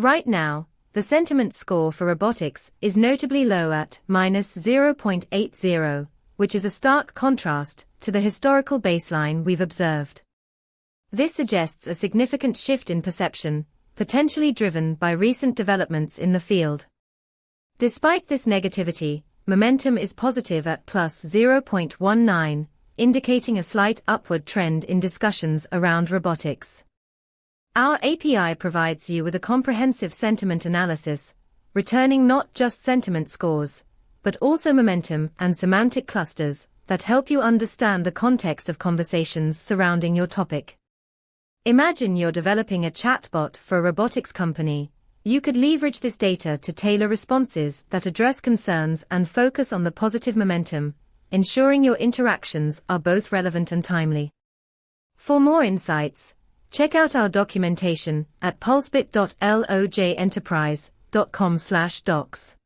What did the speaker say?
Right now, the sentiment score for robotics is notably low at -0.80, which is a stark contrast to the historical baseline we've observed. This suggests a significant shift in perception, potentially driven by recent developments in the field. Despite this negativity, momentum is positive at +0.19, indicating a slight upward trend in discussions around robotics. Our API provides you with a comprehensive sentiment analysis, returning not just sentiment scores, but also momentum and semantic clusters that help you understand the context of conversations surrounding your topic. Imagine you're developing a chatbot for a robotics company. You could leverage this data to tailor responses that address concerns and focus on the positive momentum, ensuring your interactions are both relevant and timely. For more insights, check out our documentation at pulsebit.lojenterprise.com/docs.